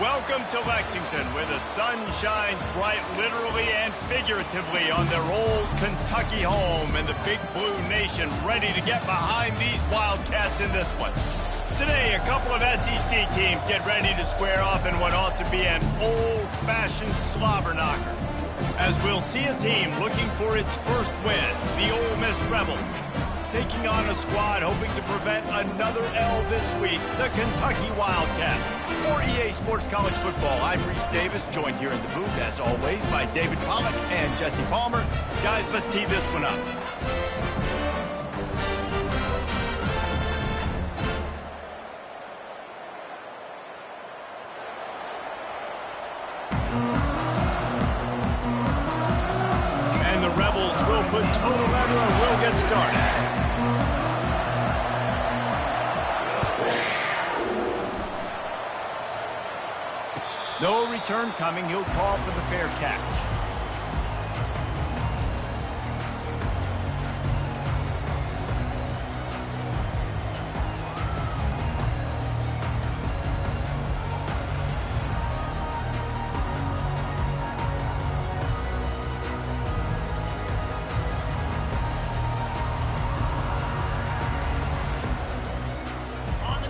Welcome to Lexington, where the sun shines bright literally and figuratively on their old Kentucky home, and the Big Blue Nation ready to get behind these Wildcats in this one. Today, a couple of SEC teams get ready to square off in what ought to be an old-fashioned slobber knocker, as we'll see a team looking for its first win, the Ole Miss Rebels, taking on a squad hoping to prevent another L this week, the Kentucky Wildcats. For EA Sports College Football, I'm Reese Davis, joined here in the booth, as always, by David Pollack and Jesse Palmer. Guys, let's tee this one up. And the Rebels will put total leather and we'll get started. No return coming. He'll call for the fair catch.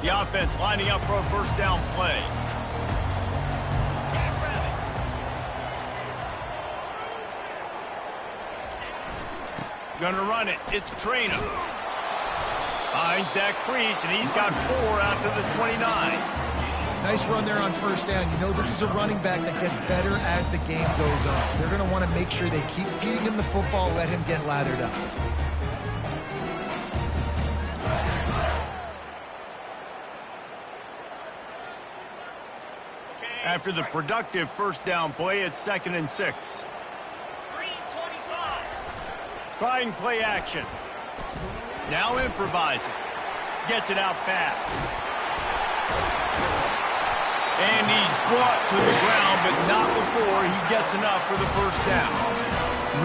The offense lining up for a first down play. Gonna run it. It's Trainer. Finds that crease, and he's got 4 out to the 29. Nice run there on first down. You know, this is a running back that gets better as the game goes on. So they're going to want to make sure they keep feeding him the football, let him get lathered up. After the productive first down play, it's 2nd and 6. Trying play action. Now improvising. Gets it out fast. And he's brought to the ground, but not before he gets enough for the first down.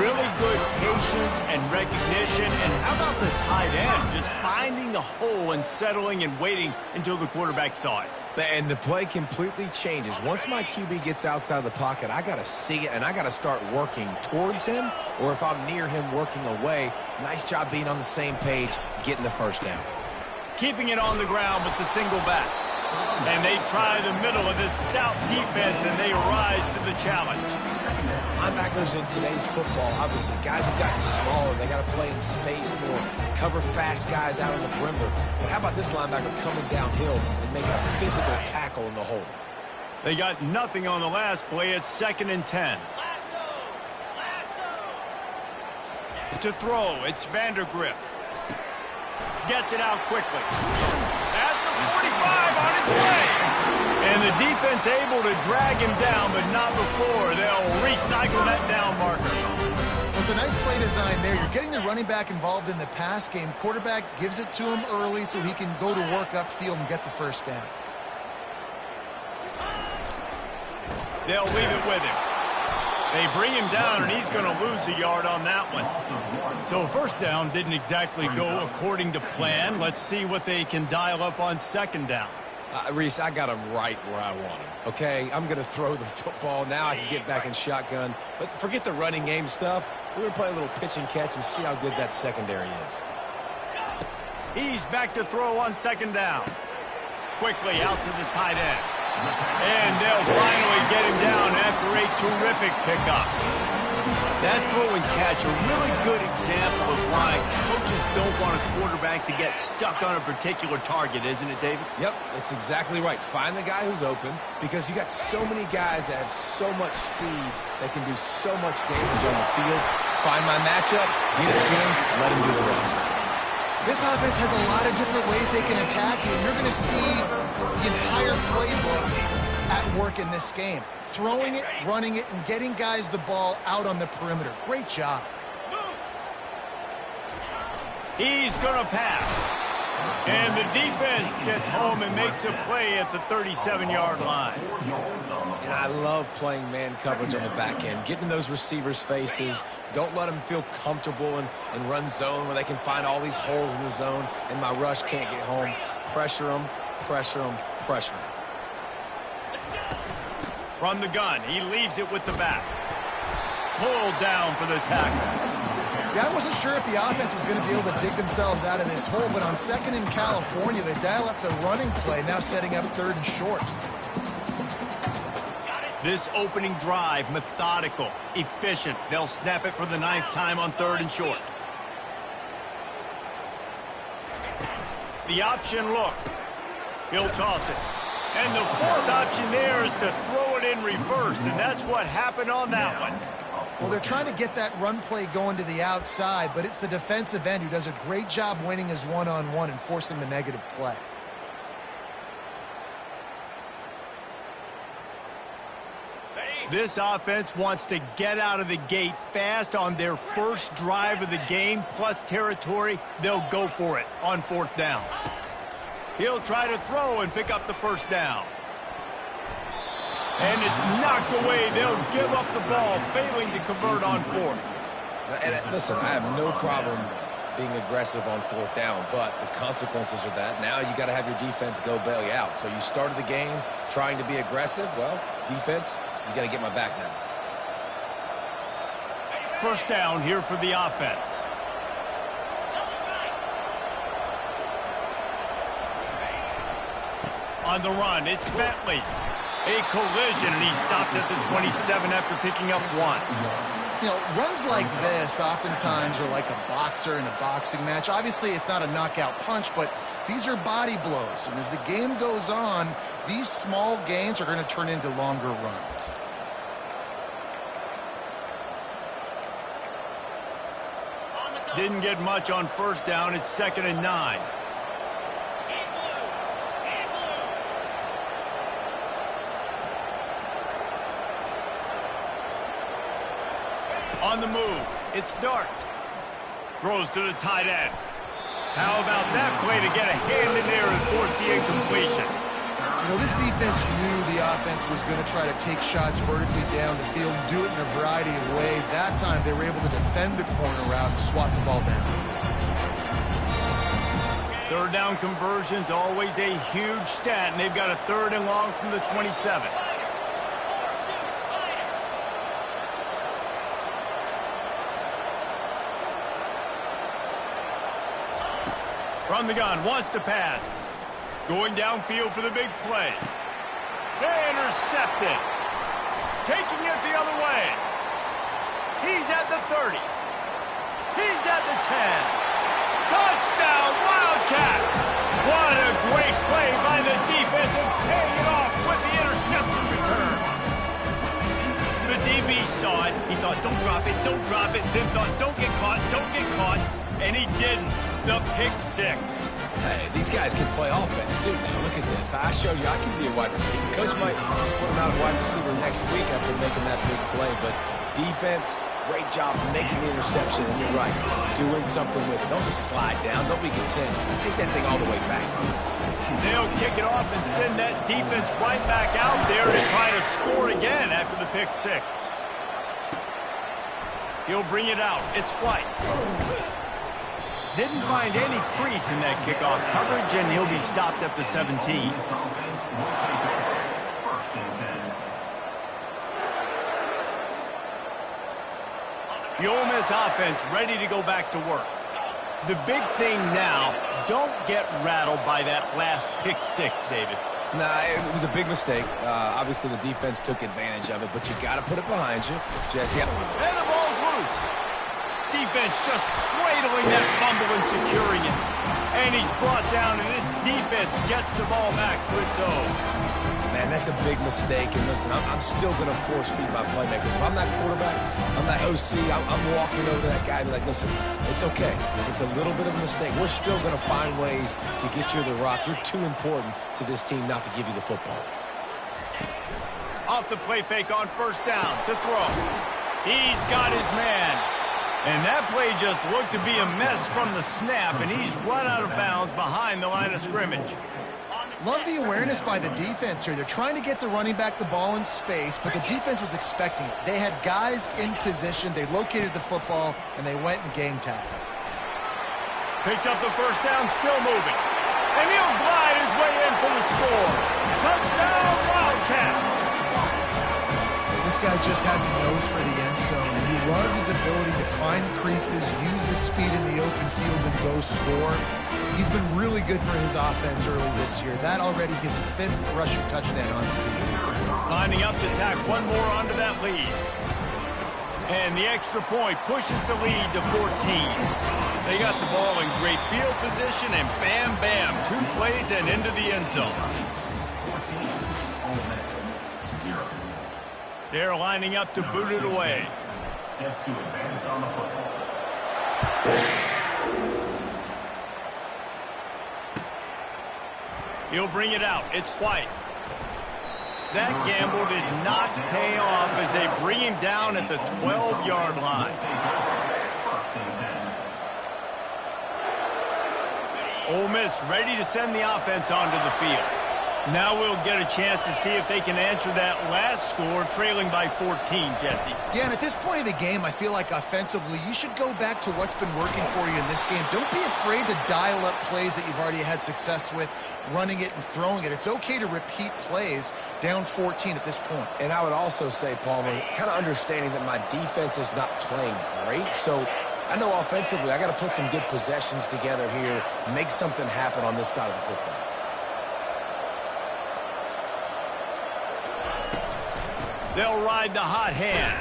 Really good patience and recognition. And how about the tight end? Just finding the hole and settling and waiting until the quarterback saw it. And the play completely changes. Once my QB gets outside the pocket, I got to see it, and I got to start working towards him, or if I'm near him, working away. Nice job being on the same page, getting the first down. Keeping it on the ground with the single back. And they try the middle of this stout defense, and they rise to the challenge. Linebackers in today's football, obviously, guys have gotten smaller. They got to play in space more, cover fast guys out on the perimeter. But how about this linebacker coming downhill and making a physical tackle in the hole? They got nothing on the last play. It's 2nd and 10. To throw, it's Vandergrift. Gets it out quickly. At the 45 on its way. And the defense able to drag him down, but not before they'll recycle that down marker. Well, it's a nice play design there. You're getting the running back involved in the pass game. Quarterback gives it to him early so he can go to work upfield and get the first down. They'll leave it with him. They bring him down, and he's going to lose a yard on that one. So first down didn't exactly go according to plan. Let's see what they can dial up on second down. Reese, I got him right where I want him, okay? I'm going to throw the football. Now I can get back in shotgun. Let's forget the running game stuff. We're going to play a little pitch and catch and see how good that secondary is. He's back to throw on second down. Quickly out to the tight end. And they'll finally get him down after a terrific pickup. That throw and catch, a really good example of why coaches don't want a quarterback to get stuck on a particular target, isn't it, David? Yep, that's exactly right. Find the guy who's open, because you got so many guys that have so much speed that can do so much damage on the field. Find my matchup, get it to him, let him do the rest. This offense has a lot of different ways they can attack you. You're going to see the entire playbook at work in this game. Throwing it, running it, and getting guys the ball out on the perimeter. Great job. He's going to pass. And the defense gets home and makes a play at the 37-yard line. And I love playing man coverage on the back end, getting those receivers' faces. Don't let them feel comfortable and run zone where they can find all these holes in the zone, and my rush can't get home. Pressure them, pressure them, pressure them. From the gun, he leaves it with the back. Pulled down for the tackle. Yeah, I wasn't sure if the offense was going to be able to dig themselves out of this hole, but on second in California, they dial up the running play, now setting up third and short. This opening drive, methodical, efficient. They'll snap it for the 9th time on third and short. The option look. He'll toss it. And the 4th option there is to throw it in reverse, and that's what happened on that one. Well, they're trying to get that run play going to the outside, but it's the defensive end who does a great job winning his one-on-one and forcing the negative play. This offense wants to get out of the gate fast on their first drive of the game, plus territory. They'll go for it on 4th down. He'll try to throw and pick up the first down. And it's knocked away. They'll give up the ball, failing to convert on 4th. And listen, I have no problem being aggressive on 4th down, but the consequences are that now you got to have your defense go bail you out. So you started the game trying to be aggressive. Well, defense, you got to get my back now. First down here for the offense. On the run, it's Bentley. A collision, and he stopped at the 27 after picking up 1. You know, runs like this oftentimes are like a boxer in a boxing match. Obviously, it's not a knockout punch, but these are body blows. And as the game goes on, these small gains are going to turn into longer runs. Didn't get much on first down. It's 2nd and 9. On the move, it's Dart. Throws to the tight end. How about that play to get a hand in there and force the incompletion? You know, this defense knew the offense was going to try to take shots vertically down the field and do it in a variety of ways. That time, they were able to defend the corner route and swat the ball down. 3rd down conversion's always a huge stat, and they've got a 3rd and long from the 27. From the gun, wants to pass. Going downfield for the big play. Intercepted. Taking it the other way. He's at the 30. He's at the 10. Touchdown, Wildcats! What a great play by the defense and paying it off with the interception return. The DB saw it. He thought, don't drop it, then thought, don't get caught, and he didn't. The pick 6. Hey, these guys can play offense, too. Now, look at this. I showed you I can be a wide receiver. Coach might split him out at wide receiver next week after making that big play, but defense, great job making the interception, and you're right, doing something with it. Don't just slide down. Don't be content. Take that thing all the way back. They'll kick it off and send that defense right back out there to try to score again after the pick 6. He'll bring it out. It's White. Didn't find any crease in that kickoff coverage, and he'll be stopped at the 17. The Ole Miss offense ready to go back to work. The big thing now, don't get rattled by that last pick 6, David. Nah, it was a big mistake. Obviously, the defense took advantage of it, but you got to put it behind you. Jesse. And the ball's loose. Defense just cradling that fumble and securing it. And he's brought down, and this defense gets the ball back for its own. Man, that's a big mistake. And listen, I'm still going to force feed my playmakers. If I'm that quarterback, I'm that OC, I'm walking over to that guy and be like, listen, it's okay. It's a little bit of a mistake. We're still going to find ways to get you the rock. You're too important to this team not to give you the football. Off the play fake on first down to throw. He's got his man. And that play just looked to be a mess from the snap, and he's run out of bounds behind the line of scrimmage. Love the awareness by the defense here. They're trying to get the running back the ball in space, but the defense was expecting it. They had guys in position. They located the football, and they went and game tackled. Picks up the first down, still moving. And he'll glide his way in for the score. Touchdown, Wildcats! guy just has a nose for the end zone, and you love his ability to find creases, use his speed in the open field, and go score. He's been really good for his offense early this year. That already his 5th rushing touchdown on the season. Lining up to tack one more onto that lead. And the extra point pushes the lead to 14. They got the ball in great field position, and bam, bam, 2 plays and into the end zone. They're lining up to boot it away. Set to advance on the football. He'll bring it out. It's White. That gamble did not pay off as they bring him down at the 12-yard line. Ole Miss ready to send the offense onto the field. Now we'll get a chance to see if they can answer that last score, trailing by 14, Jesse. Yeah, and at this point of the game, I feel like offensively, you should go back to what's been working for you in this game. Don't be afraid to dial up plays that you've already had success with, running it and throwing it. It's okay to repeat plays down 14 at this point. And I would also say, Palmer, kind of understanding that my defense is not playing great, so I know offensively I got to put some good possessions together here, make something happen on this side of the football. They'll ride the hot hand.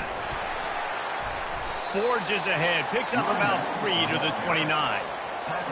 Forges ahead, picks up about 3 to the 29.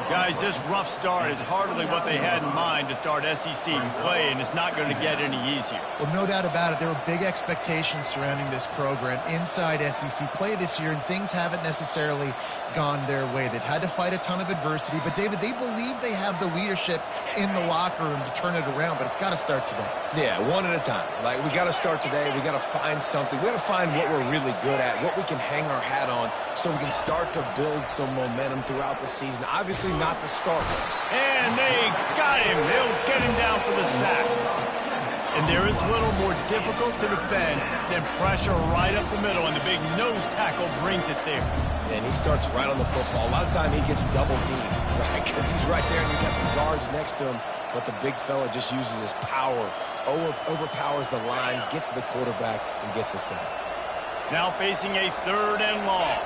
Guys, this rough start is hardly what they had in mind to start SEC play, and it's not going to get any easier. Well, no doubt about it. There were big expectations surrounding this program inside SEC play this year, and things haven't necessarily gone their way. They've had to fight a ton of adversity, but, David, they believe they have the leadership in the locker room to turn it around, but it's got to start today. Yeah, one at a time. Like, we got to start today. We got to find something. We got to find what we're really good at, what we can hang our hat on, so we can start to build some momentum throughout the season. Obviously not the start. And they got him. They'll get him down for the sack. And there is a little more difficult to defend than pressure right up the middle, and the big nose tackle brings it there. And he starts right on the football. A lot of time he gets double teamed, right? Because he's right there and you got the guards next to him, but the big fella just uses his power, overpowers the line, gets to the quarterback, and gets the sack. Now facing a 3rd and long.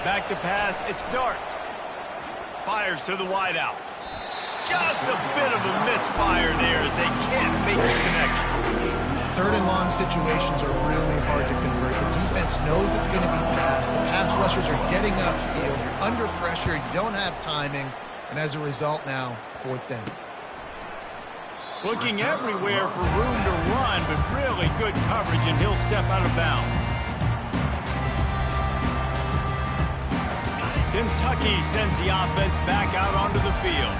Back to pass, it's Dart. Fires to the wideout. Just a bit of a misfire there as they can't make the connection. 3rd and long situations are really hard to convert. The defense knows it's going to be passed. The pass rushers are getting upfield. You're under pressure. You don't have timing. And as a result now, 4th down. Looking everywhere for room to run, but really good coverage, and he'll step out of bounds. Kentucky sends the offense back out onto the field.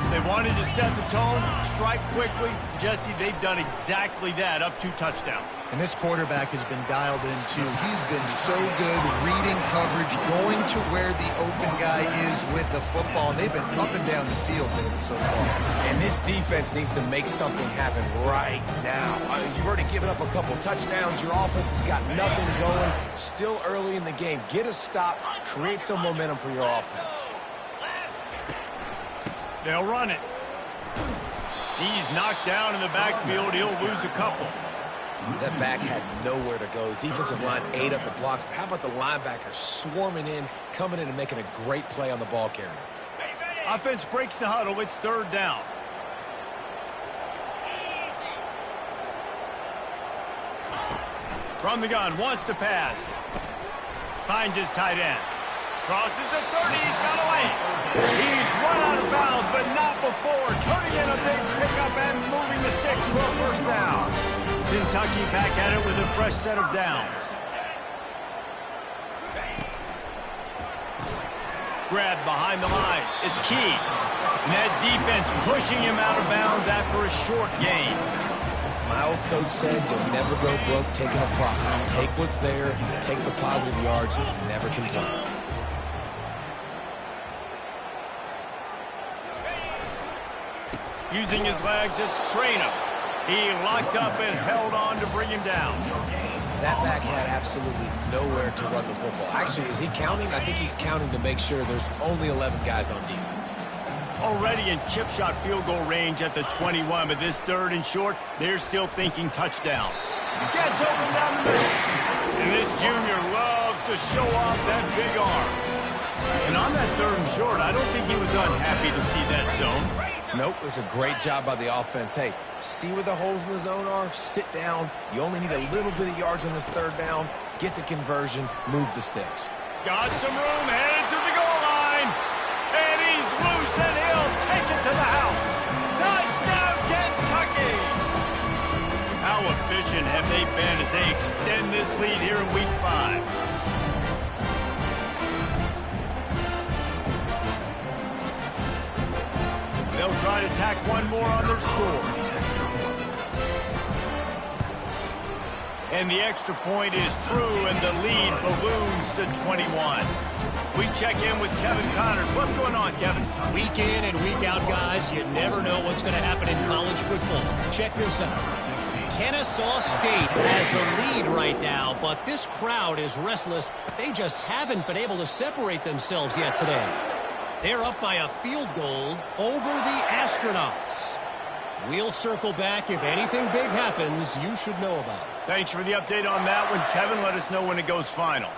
They wanted to set the tone, strike quickly. Jesse, they've done exactly that, up 2 touchdowns. And this quarterback has been dialed in, too. He's been so good reading coverage, going to where the open guy is with the football. They've been up and down the field, David, so far. And this defense needs to make something happen right now. I mean, you've already given up a couple touchdowns. Your offense has got nothing going. Still early in the game. Get a stop. Create some momentum for your offense. They'll run it. He's knocked down in the backfield. He'll lose a couple. That back had nowhere to go. The defensive line ate up the blocks. But how about the linebackers swarming in, coming in and making a great play on the ball carrier? Offense breaks the huddle. It's 3rd down. From the gun, wants to pass. Finds his tight end. Crosses the 30. He's got away. He's run out of bounds, but not before. Turning in a big pickup and moving the sticks for a 1st down. Kentucky back at it with a fresh set of downs. Grab behind the line. It's key. And that defense pushing him out of bounds after a short gain. My old coach said, you'll never go broke taking a profit. Take what's there, take the positive yards, and never complain. Using his legs, it's Traynor. He locked up and held on to bring him down. That back had absolutely nowhere to run the football. Actually, is he counting? I think he's counting to make sure there's only 11 guys on defense. Already in chip shot field goal range at the 21, but this 3rd and short, they're still thinking touchdown. Gets open down the middle. And this junior loves to show off that big arm. And on that 3rd and short, I don't think he was unhappy to see that zone. Nope, it was a great job by the offense. Hey, see where the holes in the zone are? Sit down. You only need a little bit of yards on this 3rd down. Get the conversion. Move the sticks. Got some room, headed to the goal line. And he's loose, and he'll take it to the house. Touchdown, Kentucky! How efficient have they been as they extend this lead here in Week 5? They'll try to tack one more on their score. And the extra point is true, and the lead balloons to 21. We check in with Kevin Connors. What's going on, Kevin? Week in and week out, guys, you never know what's going to happen in college football. Check this out. Kennesaw State has the lead right now, but this crowd is restless. They just haven't been able to separate themselves yet today. They're up by a field goal over the Astronauts. We'll circle back. If anything big happens, you should know about it. Thanks for the update on that one, Kevin. Let us know when it goes final.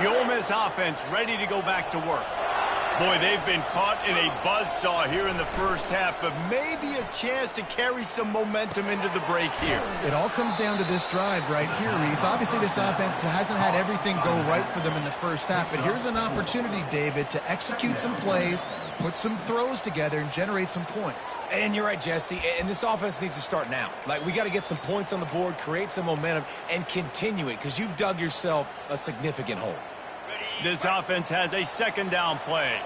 The Ole Miss offense ready to go back to work. Boy, they've been caught in a buzzsaw here in the first half, but maybe a chance to carry some momentum into the break here. It all comes down to this drive right here, Reese. Obviously, this offense hasn't had everything go right for them in the first half, but here's an opportunity, David, to execute some plays, put some throws together, and generate some points. And you're right, Jesse, and this offense needs to start now. Like, we got to get some points on the board, create some momentum, and continue it, because you've dug yourself a significant hole. This offense has a 2nd down play.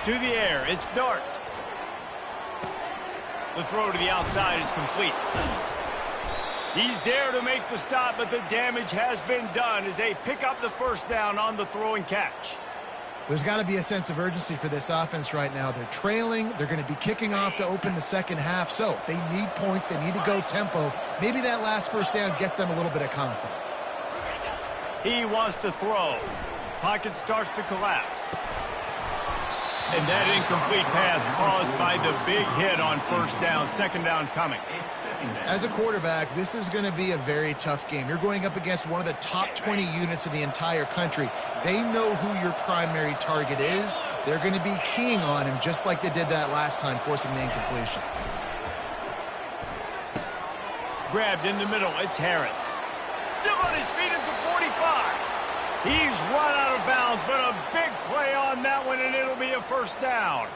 To the air, it's Dart. The throw to the outside is complete. He's there to make the stop, but the damage has been done as they pick up the 1st down on the throw and catch. There's got to be a sense of urgency for this offense right now. They're trailing. They're going to be kicking off to open the 2nd half. So they need points. They need to go tempo. Maybe that last 1st down gets them a little bit of confidence. He wants to throw. Pocket starts to collapse. And that incomplete pass caused by the big hit on 1st down. 2nd down coming. As a quarterback, this is going to be a very tough game. You're going up against one of the top 20 units in the entire country. They know who your primary target is. They're going to be keying on him just like they did that last time, forcing the incompletion. Grabbed in the middle. It's Harris. Still on his feet at the 45. He's run out of bounds, but a big play on that one, and it'll be a 1st down.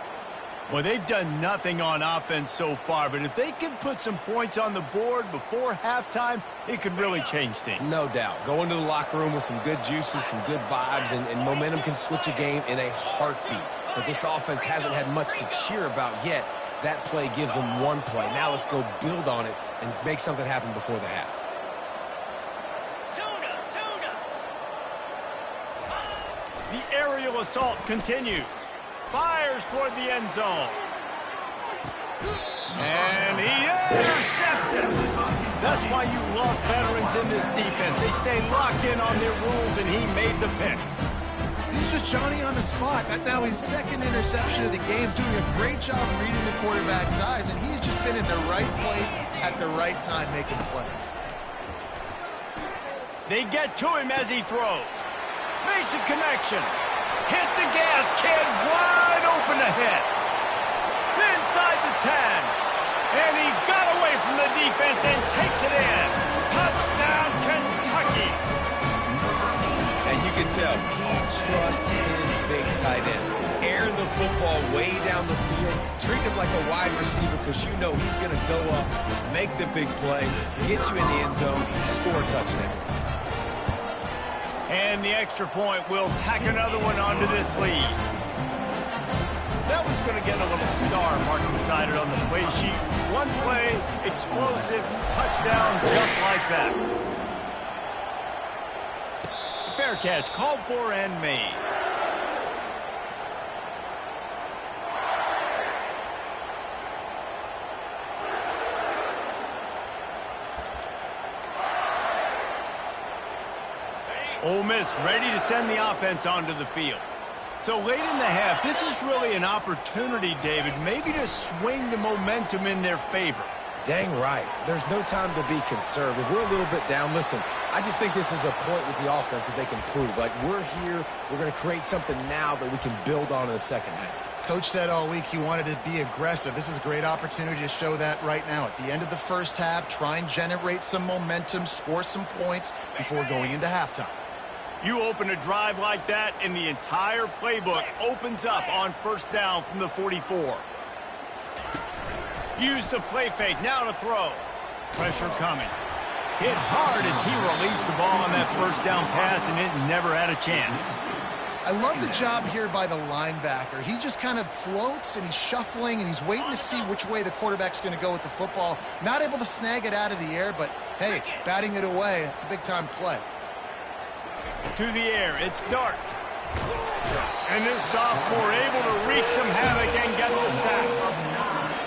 Well, they've done nothing on offense so far, but if they can put some points on the board before halftime, it could really change things. No doubt. Go into the locker room with some good juices, some good vibes, and momentum can switch a game in a heartbeat. But this offense hasn't had much to cheer about yet. That play gives them one play. Now let's go build on it and make something happen before the half. The aerial assault continues. Fires toward the end zone. And he intercepts it. That's why you love veterans in this defense. They stay locked in on their rules, and he made the pick. He's just Johnny on the spot. That's now his 2nd interception of the game, doing a great job reading the quarterback's eyes, and he's just been in the right place at the right time making plays. They get to him as he throws. Makes a connection. Hit the gas, kid. Wide open ahead. Inside the 10. And he got away from the defense and takes it in. Touchdown, Kentucky. And you can tell he trusts his big tight end. Air the football way down the field. Treat him like a wide receiver because you know he's going to go up, make the big play, get you in the end zone, score a touchdown. And the extra point will tack another one onto this lead. That one's going to get a little star marked beside it on the play sheet. One play, explosive, touchdown, just like that. Fair catch, called for and made. Ole Miss ready to send the offense onto the field. So late in the half, this is really an opportunity, David, maybe to swing the momentum in their favor. Dang right. There's no time to be conservative. We're a little bit down. Listen, I just think this is a point with the offense that they can prove. Like, we're here, we're going to create something now that we can build on in the second half. Coach said all week he wanted to be aggressive. This is a great opportunity to show that right now. At the end of the first half, try and generate some momentum, score some points before going into halftime. You open a drive like that, and the entire playbook opens up on first down from the 44. Use the play fake, now to throw. Pressure coming. Hit hard as he released the ball on that first down pass, and it never had a chance. I love the job here by the linebacker. He just kind of floats, and he's shuffling, and he's waiting to see which way the quarterback's going to go with the football. Not able to snag it out of the air, but, hey, batting it away, it's a big-time play. To the air, it's Dart. And this sophomore able to wreak some havoc and get the sack.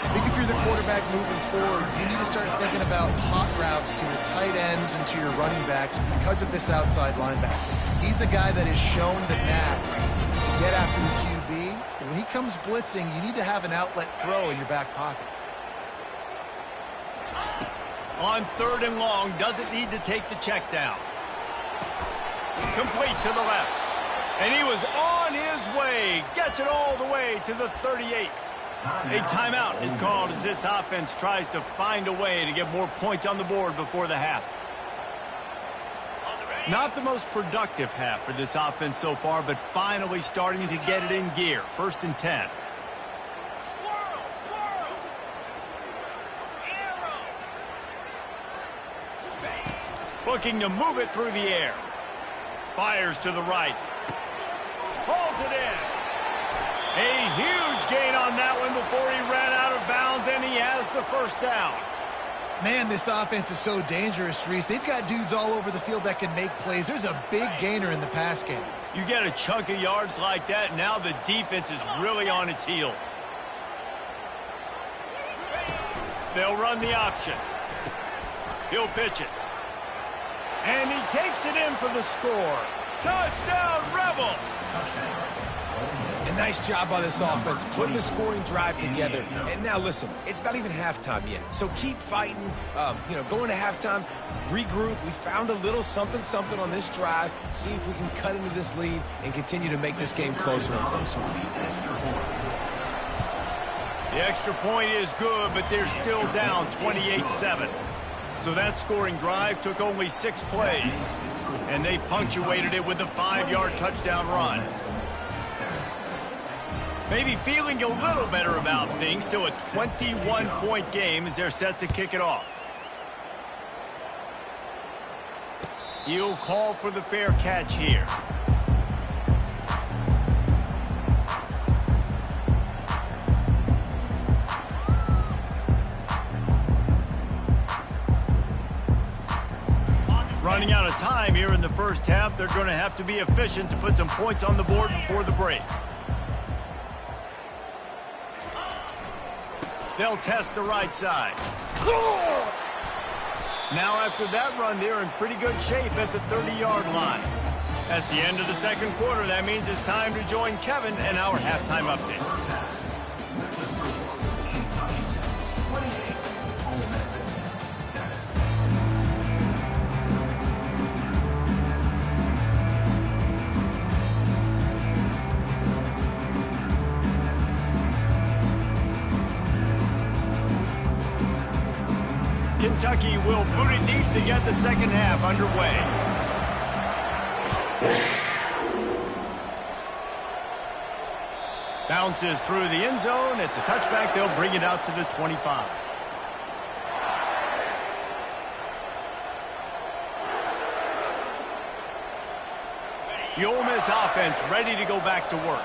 I think if you're the quarterback moving forward, you need to start thinking about hot routes to your tight ends and to your running backs because of this outside linebacker. He's a guy that has shown the knack to get after the QB. When he comes blitzing, you need to have an outlet throw in your back pocket. On 3rd and long, doesn't need to take the check down. Complete to the left. And he was on his way. Gets it all the way to the 38. A timeout is called as this offense tries to find a way to get more points on the board before the half. Not the most productive half for this offense so far, but finally starting to get it in gear. 1st and 10. Looking to move it through the air. Fires to the right. Hauls it in. A huge gain on that one before he ran out of bounds, and he has the first down. Man, this offense is so dangerous, Reese. They've got dudes all over the field that can make plays. There's a big gainer in the pass game. You get a chunk of yards like that, now the defense is really on its heels. They'll run the option. He'll pitch it. And he takes it in for the score. Touchdown, Rebels! A nice job by this offense, putting the scoring drive together. And now, listen, it's not even halftime yet. So keep fighting, going to halftime, regroup. We found a little something on this drive. See if we can cut into this lead and continue to make this game closer and closer. The extra point is good, but they're still down 28-7. So that scoring drive took only 6 plays, and they punctuated it with a 5-yard touchdown run. Maybe feeling a little better about things, still a 21-point game as they're set to kick it off. He'll call for the fair catch here. Running out of time here in the first half, they're going to have to be efficient to put some points on the board before the break. They'll test the right side. Now after that run, they're in pretty good shape at the 30-yard line. That's the end of the second quarter. That means it's time to join Kevin and our halftime update. Kentucky will boot it deep to get the second half underway. Bounces through the end zone. It's a touchback. They'll bring it out to the 25. The Ole Miss offense ready to go back to work.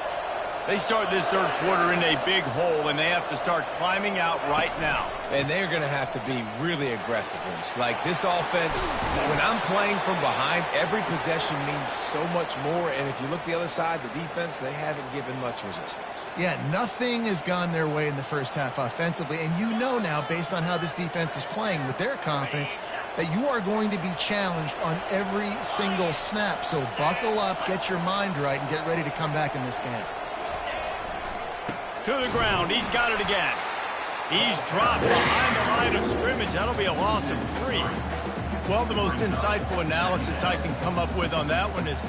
They start this third quarter in a big hole, and they have to start climbing out right now. And they're going to have to be really aggressive. Like this offense, when I'm playing from behind, every possession means so much more. And if you look the other side, the defense, they haven't given much resistance. Yeah, nothing has gone their way in the first half offensively. And you know now, based on how this defense is playing with their confidence, that you are going to be challenged on every single snap. So buckle up, get your mind right, and get ready to come back in this game. To the ground. He's got it again. He's dropped behind the line of scrimmage. That'll be a loss of 3. Well, the most insightful analysis I can come up with on that one is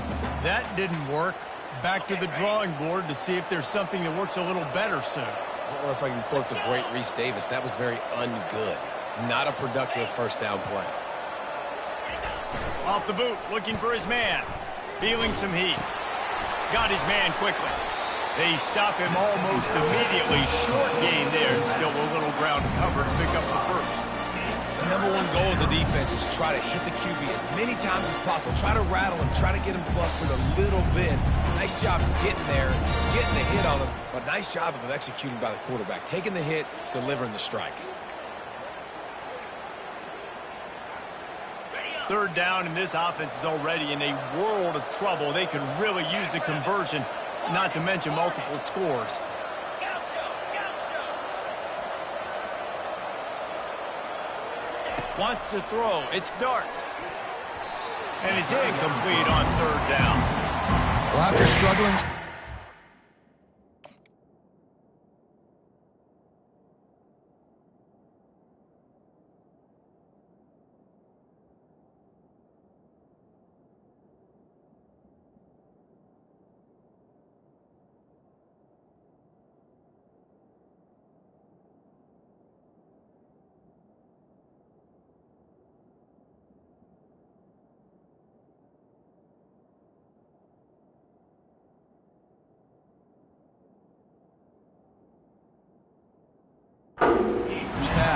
that didn't work. Back to the drawing board to see if there's something that works a little better soon. Or if I can quote the great Reese Davis, that was very ungood. Not a productive first down play. Off the boot, looking for his man. Feeling some heat. Got his man quickly. They stop him almost immediately. Short gain there, and still a little ground to cover to pick up the first. The number one goal as a defense is try to hit the QB as many times as possible. Try to rattle him, try to get him flustered a little bit. Nice job getting there, getting the hit on him, but nice job of executing by the quarterback. Taking the hit, delivering the strike. Third down, and this offense is already in a world of trouble. They could really use a conversion, not to mention multiple scores. Wants to throw. It's Dart. And it's incomplete on third down. Well, after struggling...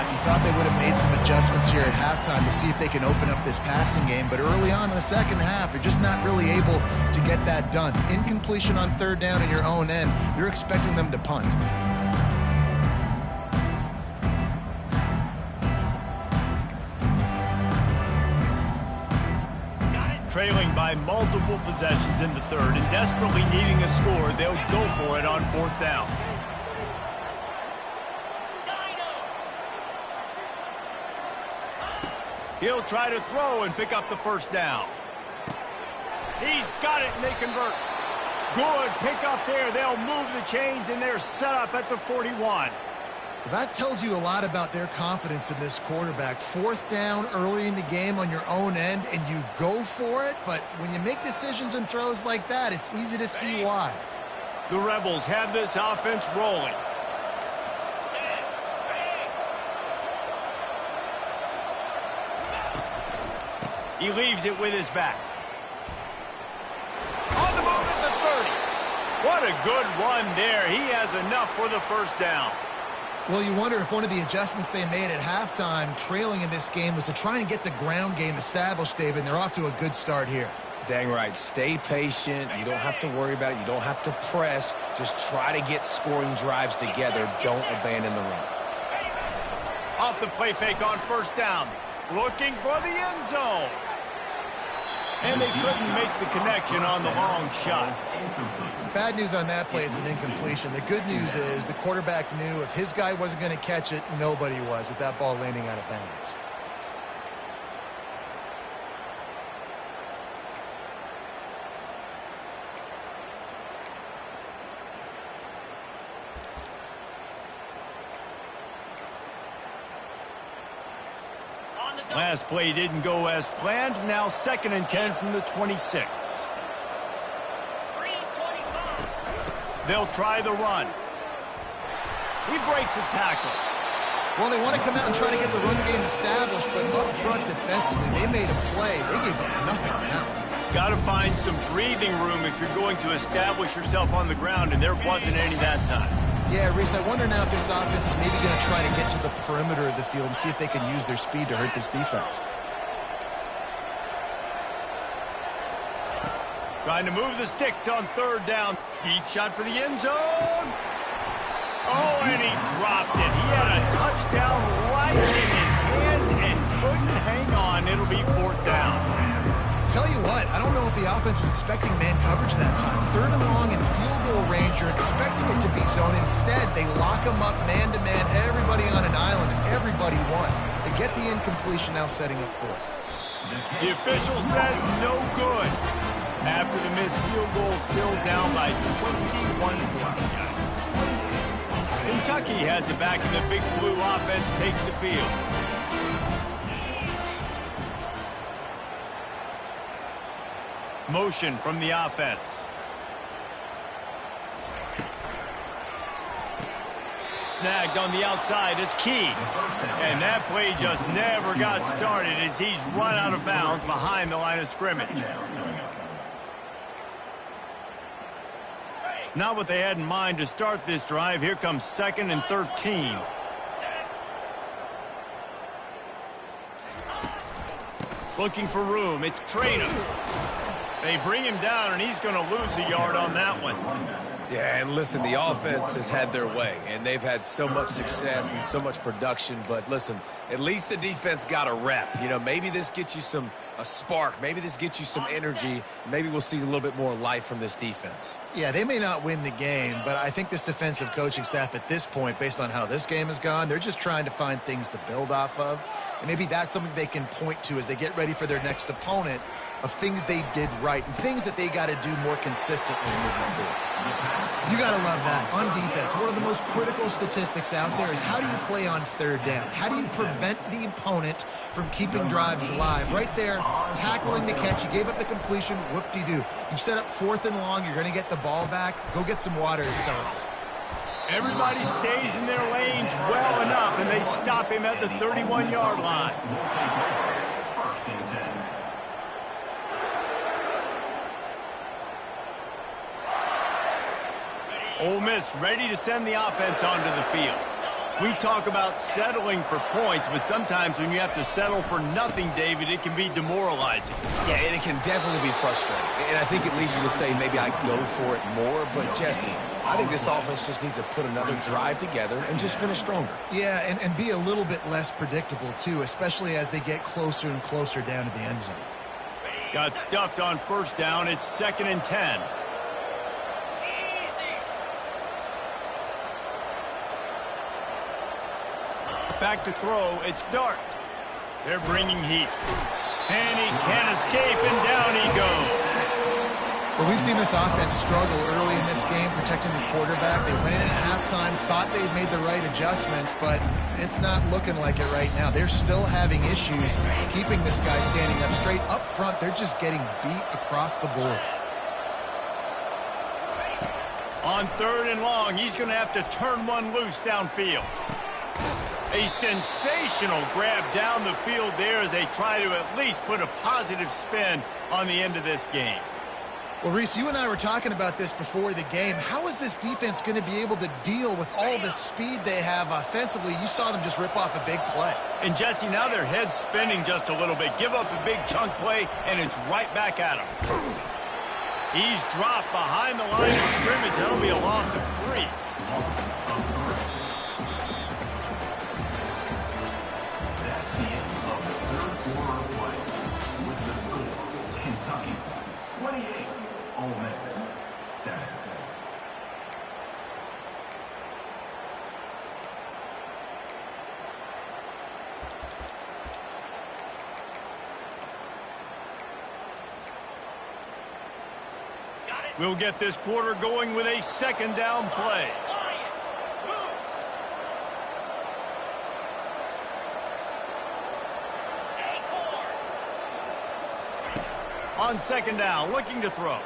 You thought they would have made some adjustments here at halftime to see if they can open up this passing game, but early on in the second half, they're just not really able to get that done. Incompletion on third down in your own end, you're expecting them to punt. Trailing by multiple possessions in the third and desperately needing a score, they'll go for it on fourth down. He'll try to throw and pick up the first down. He's got it, and they convert. Good pick up there. They'll move the chains, and they're set up at the 41. That tells you a lot about their confidence in this quarterback. Fourth down early in the game on your own end, and you go for it. But when you make decisions and throws like that, it's easy to see why. The Rebels have this offense rolling. He leaves it with his back. On the move at the 30. What a good run there. He has enough for the first down. Well, you wonder if one of the adjustments they made at halftime, trailing in this game, was to try and get the ground game established, David, and they're off to a good start here. Dang right. Stay patient. You don't have to worry about it. You don't have to press. Just try to get scoring drives together. Don't abandon the run. Off the play fake on first down. Looking for the end zone. And they couldn't make the connection on the long shot. Bad news on that play, it's an incompletion. The good news is the quarterback knew if his guy wasn't going to catch it, nobody was with that ball landing out of bounds. Last play didn't go as planned. Now 2nd and 10 from the 26. They'll try the run. He breaks a tackle. Well, they want to come out and try to get the run game established, but up front defensively, they made a play. They gave up nothing on that one. Got to find some breathing room if you're going to establish yourself on the ground, and there wasn't any that time. Yeah, Reese, I wonder now if this offense is maybe going to try to get to the perimeter of the field and see if they can use their speed to hurt this defense. Trying to move the sticks on third down. Deep shot for the end zone. Oh, and he dropped it. He had a touchdown right in his hands and couldn't hang on. It'll be fourth down. Tell you what, I don't know if the offense was expecting man coverage that time. Third and long in field goal range, you're expecting it to be zone. Instead, they lock them up man-to-man, everybody on an island, and everybody won. They get the incompletion, now setting up fourth. The official says no good. After the missed field goal, still down by 21 points. Kentucky has it back, and the Big Blue offense takes the field. Motion from the offense. Snagged on the outside. It's Key. And that play just never got started as he's run out of bounds behind the line of scrimmage. Not what they had in mind to start this drive. Here comes 2nd and 13. Looking for room. It's Traynor. They bring him down, and he's going to lose a yard on that one. Yeah, and listen, the offense has had their way, and they've had so much success and so much production. But listen, at least the defense got a rep. You know, maybe this gets you a spark. Maybe this gets you some energy. Maybe we'll see a little bit more life from this defense. Yeah, they may not win the game, but I think this defensive coaching staff at this point, based on how this game has gone, they're just trying to find things to build off of. And maybe that's something they can point to as they get ready for their next opponent, of things they did right and things that they got to do more consistently moving forward. You got to love that. On defense, one of the most critical statistics out there is how do you play on third down? How do you prevent the opponent from keeping drives alive? Right there, tackling the catch. You gave up the completion. Whoop-de-doo. You set up 4th and long. You're going to get the ball back. Go get some water and celebrate. Everybody stays in their lanes well enough, and they stop him at the 31-yard line. Ole Miss ready to send the offense onto the field. We talk about settling for points, but sometimes when you have to settle for nothing, David, it can be demoralizing. Yeah, and it can definitely be frustrating. And I think it leads you to say maybe I go for it more. But, Jesse, I think this offense just needs to put another drive together and just finish stronger. Yeah, and be a little bit less predictable, too, especially as they get closer and closer down to the end zone. Got stuffed on first down. It's 2nd and 10. Back to throw. It's Dart. They're bringing heat. And he can't escape, and down he goes. Well, we've seen this offense struggle early in this game, protecting the quarterback. They went in at halftime, thought they'd made the right adjustments, but it's not looking like it right now. They're still having issues keeping this guy standing up straight. Up front, they're just getting beat across the board. On 3rd and long, he's going to have to turn one loose downfield. A sensational grab down the field there as they try to at least put a positive spin on the end of this game. Well, Reese, you and I were talking about this before the game. How is this defense going to be able to deal with all the speed they have offensively? You saw them just rip off a big play. And, Jesse, now their head's spinning just a little bit. Give up a big chunk play, and it's right back at him. He's dropped behind the line of scrimmage. That'll be a loss of 3. We'll get this quarter going with a 2nd down play. On 2nd down, looking to throw.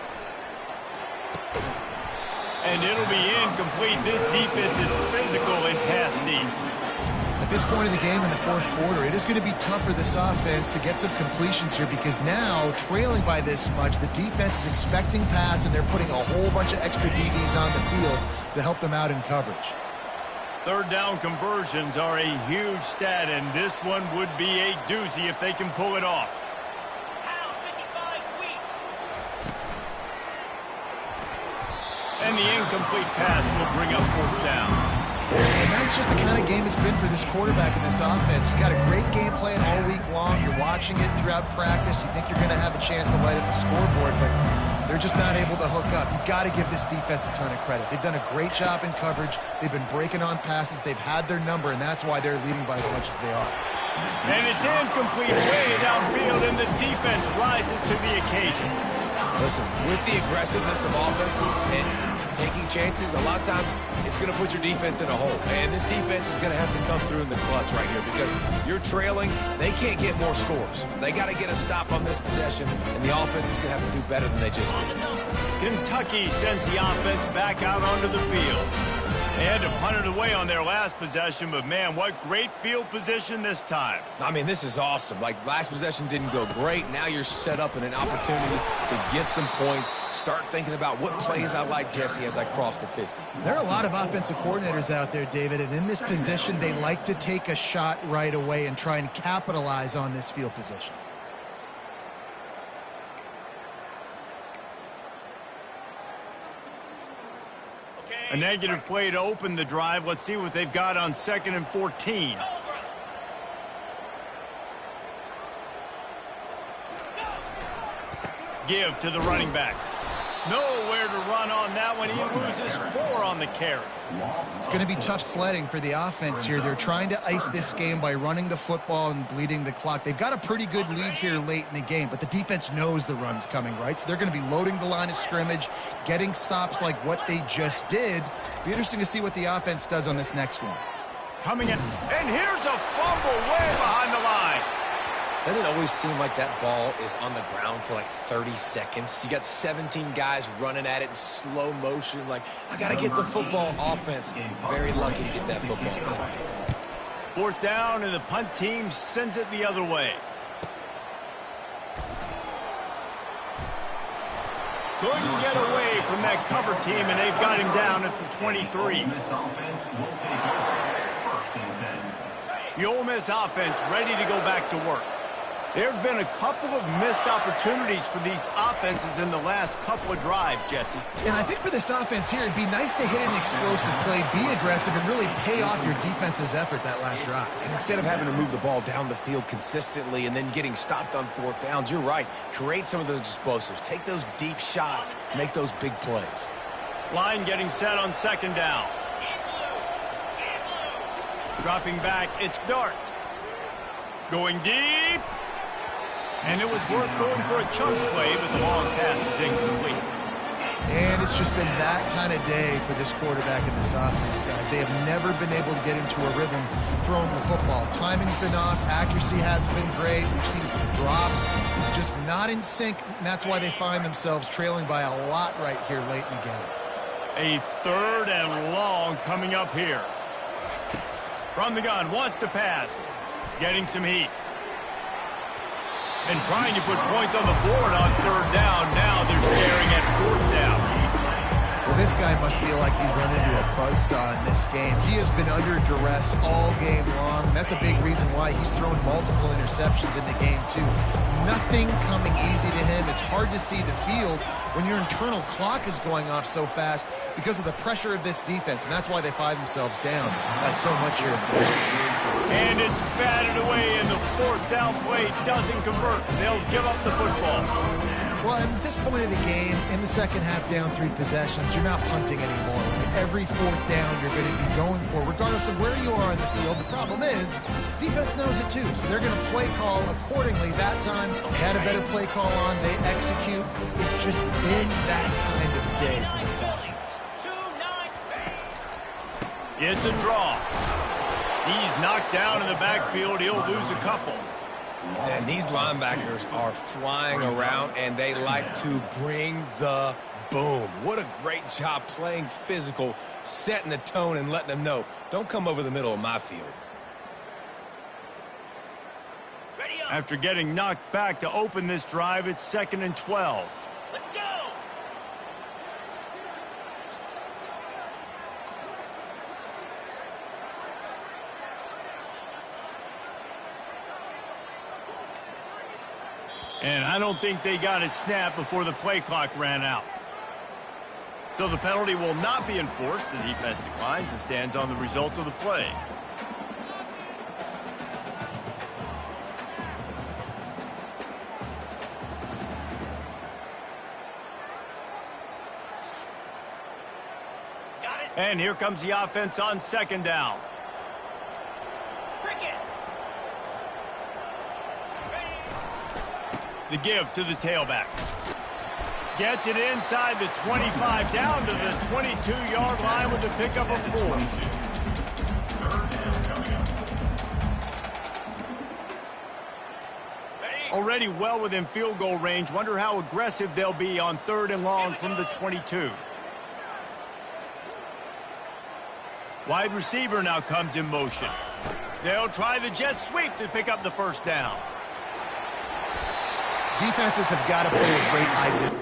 And it'll be incomplete. This defense is physical and pass deep. At this point in the game in the 4th quarter, it is going to be tough for this offense to get some completions here because now, trailing by this much, the defense is expecting pass, and they're putting a whole bunch of extra DBs on the field to help them out in coverage. 3rd down conversions are a huge stat, and this one would be a doozy if they can pull it off. And the incomplete pass will bring up fourth down. And that's just the kind of game it's been for this quarterback in this offense. You've got a great game plan all week long. You're watching it throughout practice. You think you're going to have a chance to light up the scoreboard, but they're just not able to hook up. You've got to give this defense a ton of credit. They've done a great job in coverage. They've been breaking on passes. They've had their number, and that's why they're leading by as much as they are. And it's incomplete way downfield, and the defense rises to the occasion. Listen, with the aggressiveness of offenses and taking chances, a lot of times it's going to put your defense in a hole. And this defense is going to have to come through in the clutch right here because you're trailing. They can't get more scores. They got to get a stop on this possession, and the offense is going to have to do better than they just did. Kentucky sends the offense back out onto the field. They had to punt it away on their last possession, but, man, what great field position this time. I mean, this is awesome. Like, last possession didn't go great. Now you're set up in an opportunity to get some points. Start thinking about what plays I like, Jesse, as I cross the 50. There are a lot of offensive coordinators out there, David, and in this position, they like to take a shot right away and try and capitalize on this field position. A negative play to open the drive. Let's see what they've got on 2nd and 14. Give to the running back. Nowhere to run on that one. He loses 4 on the carry. It's going to be tough sledding for the offense here. They're trying to ice this game by running the football and bleeding the clock. They've got a pretty good lead here late in the game, but the defense knows the run's coming, right? So they're going to be loading the line of scrimmage, getting stops like what they just did. Be interesting to see what the offense does on this next one. Coming in, and here's a fumble way behind the line. Doesn't it always seem like that ball is on the ground for like 30 seconds? You got 17 guys running at it in slow motion. Like, I got to get the football. Offense, very lucky to get that football. 4th down, and the punt team sends it the other way. Couldn't get away from that cover team, and they've got him down at the 23. The Ole Miss offense ready to go back to work. There have been a couple of missed opportunities for these offenses in the last couple of drives, Jesse. And I think for this offense here, it'd be nice to hit an explosive play, be aggressive, and really pay off your defense's effort that last drive. And instead of having to move the ball down the field consistently and then getting stopped on 4th downs, you're right. Create some of those explosives. Take those deep shots. Make those big plays. Line getting set on 2nd down. Dropping back, it's Dart. Going deep. And it was worth going for a chunk play, but the long pass is incomplete. And it's just been that kind of day for this quarterback in this offense, guys. They have never been able to get into a rhythm throwing the football. Timing's been off. Accuracy hasn't been great. We've seen some drops, just not in sync, and that's why they find themselves trailing by a lot right here late in the game. A 3rd and long coming up here. From the gun, wants to pass. Getting some heat. And trying to put points on the board on 3rd down. Now they're staring at 4th down. Well, this guy must feel like he's run into a buzzsaw in this game. He has been under duress all game long, and that's a big reason why he's thrown multiple interceptions in the game, too. Nothing coming easy to him. It's hard to see the field when your internal clock is going off so fast because of the pressure of this defense, and that's why they find themselves down by so much here. And it's batted away, and the 4th down play doesn't convert. They'll give up the football. Well, at this point of the game, in the second half, down 3 possessions, you're not punting anymore. Every 4th down you're going to be going for, regardless of where you are in the field. The problem is, defense knows it too, so they're going to play call accordingly. That time, they had a better play call on. They execute. It's just been that kind of day for this offense. It's a draw. He's knocked down in the backfield. He'll lose a couple. And these linebackers are flying around, and they like to bring the boom. What a great job playing physical, setting the tone and letting them know, don't come over the middle of my field. After getting knocked back to open this drive, it's 2nd and 12. Let's go! And I don't think they got it snapped before the play clock ran out. So the penalty will not be enforced. The defense declines and stands on the result of the play. And here comes the offense on second down. The give to the tailback. Gets it inside the 25, down to the 22-yard line with the pickup of 4. Already well within field goal range. Wonder how aggressive they'll be on 3rd and long from the 22. Wide receiver now comes in motion. They'll try the jet sweep to pick up the first down. Defenses have got to play with great eye vision.